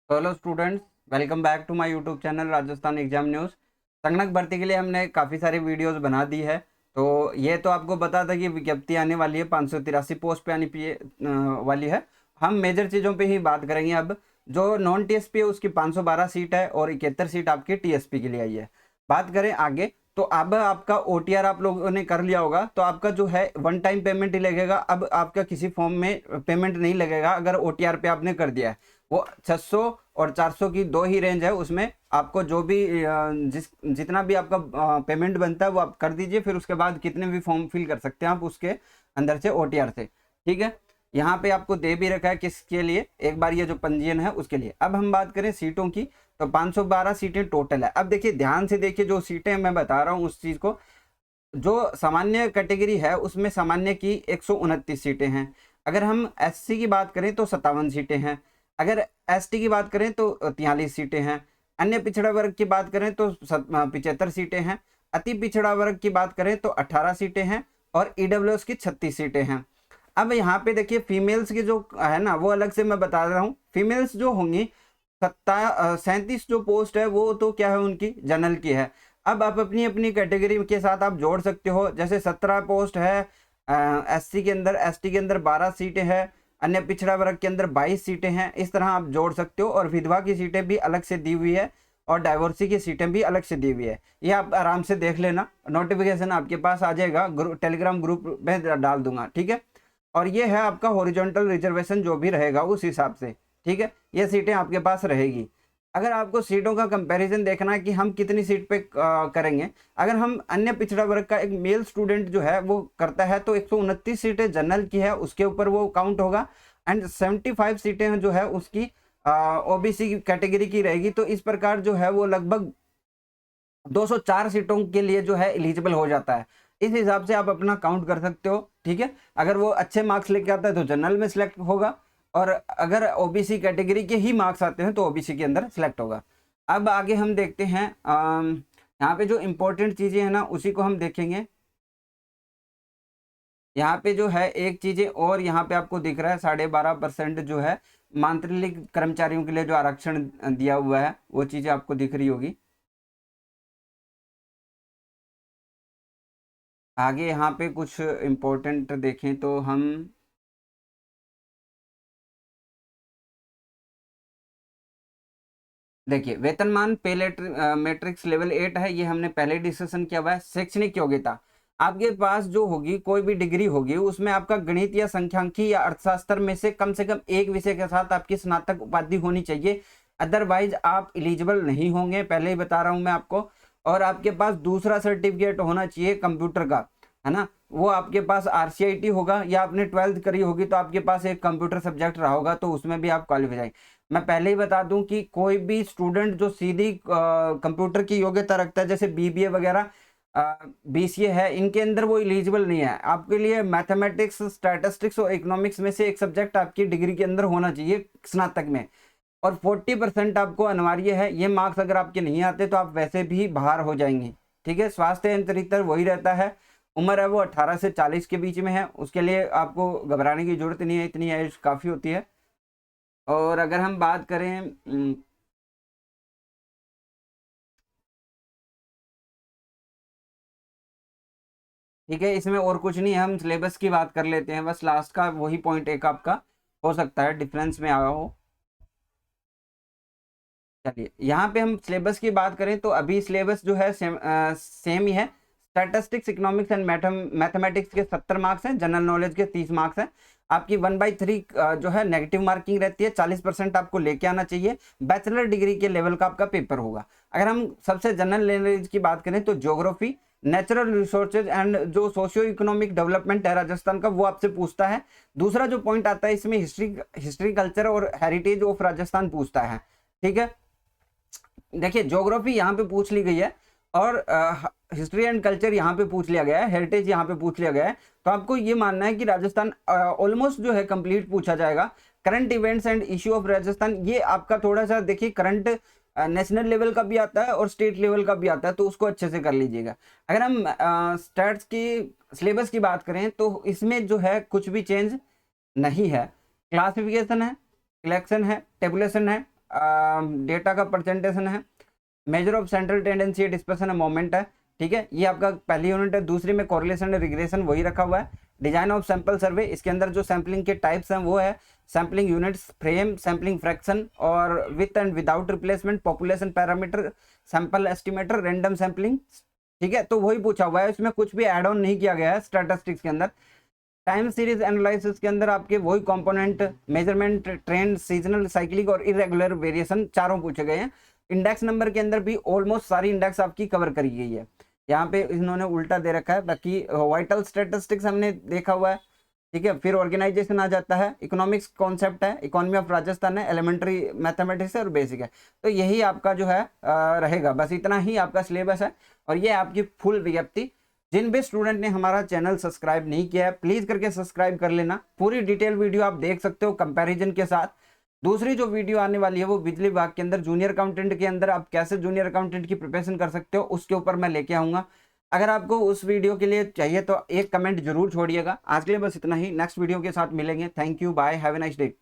तो hello students, welcome back to my YouTube channel Rajasthan exam news. संगणक भर्ती के लिए हमने काफ़ी सारी वीडियोस बना दी है। तो ये तो आपको पता था कि विज्ञप्ति आने वाली है, 583 पोस्ट पे आनी वाली है। हम मेजर चीज़ों पे ही बात करेंगे। अब जो नॉन टीएसपी है उसकी 512 सीट है और 71 सीट आपकी टीएसपी के लिए आई है। बात करें आगे, तो अब आपका ओटीआर आप लोगों ने कर लिया होगा, तो आपका जो है वन टाइम पेमेंट ही लगेगा। अब आपका किसी फॉर्म में पेमेंट नहीं लगेगा अगर ओटीआर पे आपने कर दिया है। वो 600 और 400 की दो ही रेंज है, उसमें आपको जो भी जितना भी आपका पेमेंट बनता है वो आप कर दीजिए। फिर उसके बाद कितने भी फॉर्म फिल कर सकते हैं आप उसके अंदर से ओटीआर से। ठीक है, यहाँ पे आपको दे भी रखा है किसके लिए, एक बार ये जो पंजीयन है उसके लिए। अब हम बात करें सीटों की, तो 512 सीटें टोटल है। अब देखिए, ध्यान से देखिए, जो सीटें मैं बता रहा हूँ उस चीज को। जो सामान्य कैटेगरी है उसमें सामान्य की 129 सीटें हैं। अगर हम एससी की बात करें तो 57 सीटें हैं। अगर एसटी की बात करें तो 43 सीटें हैं। अन्य पिछड़ा वर्ग की बात करें तो 75 सीटें हैं। अति पिछड़ा वर्ग की बात करें तो 18 सीटें हैं और ईडब्ल्यूएस की 36 सीटें हैं। अब यहाँ पे देखिए, फीमेल्स की जो है ना, वो अलग से मैं बता रहा हूँ। फीमेल्स जो होंगी 37 जो पोस्ट है वो तो क्या है, उनकी जनरल की है। अब आप अपनी अपनी कैटेगरी के साथ आप जोड़ सकते हो। जैसे 17 पोस्ट है एससी के अंदर, एसटी के अंदर 12 सीटें हैं, अन्य पिछड़ा वर्ग के अंदर 22 सीटें हैं। इस तरह आप जोड़ सकते हो। और विधवा की सीटें भी अलग से दी हुई है और डाइवोर्सी की सीटें भी अलग से दी हुई है। ये आप आराम से देख लेना, नोटिफिकेशन आपके पास आ जाएगा, टेलीग्राम ग्रुप में डाल दूंगा। ठीक है, और ये है आपका हॉरिजॉन्टल रिजर्वेशन जो भी रहेगा उस हिसाब से। ठीक है, ये सीटें आपके पास रहेगी। अगर आपको सीटों का कंपैरिजन देखना है कि हम कितनी सीट पे करेंगे, अगर हम अन्य पिछड़ा वर्ग का एक मेल स्टूडेंट जो है वो करता है तो 129 सीटें जनरल की है, उसके ऊपर वो काउंट होगा। एंड 75 सीटें जो है उसकी ओबीसी कैटेगरी की रहेगी। तो इस प्रकार जो है वो लगभग 204 सीटों के लिए जो है एलिजिबल हो जाता है। इस हिसाब से आप अपना काउंट कर सकते हो। ठीक है, अगर वो अच्छे मार्क्स लेके आता है तो जनरल में सिलेक्ट होगा, और अगर ओबीसी कैटेगरी के ही मार्क्स आते हैं तो ओबीसी के अंदर सिलेक्ट होगा। अब आगे हम देखते हैं, यहाँ पे जो इंपॉर्टेंट चीजें हैं ना उसी को हम देखेंगे। यहाँ पे जो है एक चीजें और यहाँ पे आपको दिख रहा है, 12.5% जो है मांत्रिक कर्मचारियों के लिए जो आरक्षण दिया हुआ है वो चीजें आपको दिख रही होगी। आगे यहाँ पे कुछ इम्पोर्टेंट देखें तो हम देखिए, वेतनमान पे मैट्रिक्स लेवल 8 है, ये हमने पहले डिस्कशन किया हुआ है। शैक्षणिक योग्यता, आपके पास जो होगी कोई भी डिग्री होगी उसमें आपका गणित या संख्यांकी या अर्थशास्त्र में से कम एक विषय के साथ आपकी स्नातक उपाधि होनी चाहिए। अदरवाइज आप एलिजिबल नहीं होंगे, पहले ही बता रहा हूं मैं आपको। और आपके पास दूसरा सर्टिफिकेट होना चाहिए कंप्यूटर का, है ना। वो आपके पास आरसीआईटी होगा या आपने 12th करी होगी तो आपके पास एक कंप्यूटर सब्जेक्ट रहा होगा, तो उसमें भी आप क्वालिफाई। मैं पहले ही बता दूं कि कोई भी स्टूडेंट जो सीधी कंप्यूटर की योग्यता रखता है, जैसे बीबीए वगैरह, बीसीए है, इनके अंदर वो एलिजिबल नहीं है। आपके लिए मैथमेटिक्स, स्टैटिस्टिक्स और इकोनॉमिक्स में से एक सब्जेक्ट आपकी डिग्री के अंदर होना चाहिए स्नातक में। और 40% आपको अनिवार्य है। ये मार्क्स अगर आपके नहीं आते तो आप वैसे भी बाहर हो जाएंगे। ठीक है, स्वास्थ्य अंतरितर वही रहता है। उम्र है वो 18 से 40 के बीच में है, उसके लिए आपको घबराने की जरूरत नहीं है, इतनी एज काफ़ी होती है। और अगर हम बात करें ठीक है, इसमें और कुछ नहीं है, हम सिलेबस की बात कर लेते हैं। बस लास्ट का वही पॉइंट एक आपका हो सकता है डिफरेंस में आया हो। चलिए, यहाँ पे हम सिलेबस की बात करें तो अभी सिलेबस जो है सेम ही है। स्टैटिस्टिक्स, इकोनॉमिक्स एंड मैथमेटिक्स के 70 मार्क्स हैं, जनरल नॉलेज के 30 मार्क्स हैं। आपकी 1/3 जो है नेगेटिव मार्किंग रहती है, 40% आपको लेके आना चाहिए। बैचलर डिग्री के लेवल का आपका पेपर होगा। अगर हम सबसे जनरल नॉलेज की बात करें तो ज्योग्राफी, नेचुरल रिसोर्सेज एंड जो सोशियो इकोनॉमिक डेवलपमेंट है राजस्थान का, वो आपसे पूछता है। दूसरा जो पॉइंट आता है इसमें, हिस्ट्री कल्चर और हेरिटेज ऑफ राजस्थान पूछता है। ठीक है, देखिए ज्योग्राफी यहाँ पे पूछ ली गई है और हिस्ट्री एंड कल्चर यहाँ पे पूछ लिया गया है, हेरिटेज यहाँ पे पूछ लिया गया है। तो आपको ये मानना है कि राजस्थान ऑलमोस्ट जो है कंप्लीट पूछा जाएगा। Current events and issue of Rajasthan, ये आपका थोड़ा सा देखिए, करंट नेशनल लेवल का भी आता है और स्टेट लेवल का भी आता है, तो उसको अच्छे से कर लीजिएगा। अगर हम स्टैट्स की सिलेबस की बात करें तो इसमें जो है कुछ भी चेंज नहीं है। क्लासिफिकेशन है, इलेक्शन है, टेबुलेशन है, डेटा का प्रेजेंटेशन है, measure of central tendency, dispersion है, मोमेंट है, ठीक है, ये आपका पहली यूनिट है। दूसरी में कोरिलेशन है, रिग्रेशन वही रखा हुआ है। डिजाइन ऑफ सैंपल सर्वे, इसके अंदर जो सैम्पलिंग के टाइप्स हैं वो है sampling units, frame, sampling fraction और with and without replacement, population parameter, sample estimator, random sampling, ठीक है। तो वही पूछा हुआ है, इसमें कुछ भी एड ऑन नहीं किया गया है स्टैटिस्टिक्स के अंदर। टाइम सीरीज एनालिसिस के अंदर आपके वही component, measurement, trend, seasonal, cyclic और इरेगुलर वेरिएशन चारों पूछे गए हैं। इंडेक्स नंबर के अंदर भी ऑलमोस्ट सारी इंडेक्स आपकी कवर करी गई है। यहाँ पे इन्होंने उल्टा दे रखा है, बाकी वाइटल स्टैटिस्टिक्स हमने देखा हुआ है, ठीक है। फिर ऑर्गेनाइजेशन आ जाता है, इकोनॉमिक्स कॉन्सेप्ट है, इकोनॉमी ऑफ राजस्थान है, एलिमेंट्री मैथमेटिक्स है और बेसिक है। तो यही आपका जो है रहेगा, बस इतना ही आपका सिलेबस है। और ये आपकी फुल विज्ञप्ति। जिन भी स्टूडेंट ने हमारा चैनल सब्सक्राइब नहीं किया है प्लीज करके सब्सक्राइब कर लेना। पूरी डिटेल वीडियो आप देख सकते हो कंपैरिजन के साथ। दूसरी जो वीडियो आने वाली है वो बिजली विभाग के अंदर जूनियर अकाउंटेंट के अंदर आप कैसे जूनियर अकाउंटेंट की प्रिपरेशन कर सकते हो उसके ऊपर मैं लेके आऊंगा। अगर आपको उस वीडियो के लिए चाहिए तो एक कमेंट जरूर छोड़िएगा। आज के लिए बस इतना ही, नेक्स्ट वीडियो के साथ मिलेंगे। Thank you, bye, have a nice day.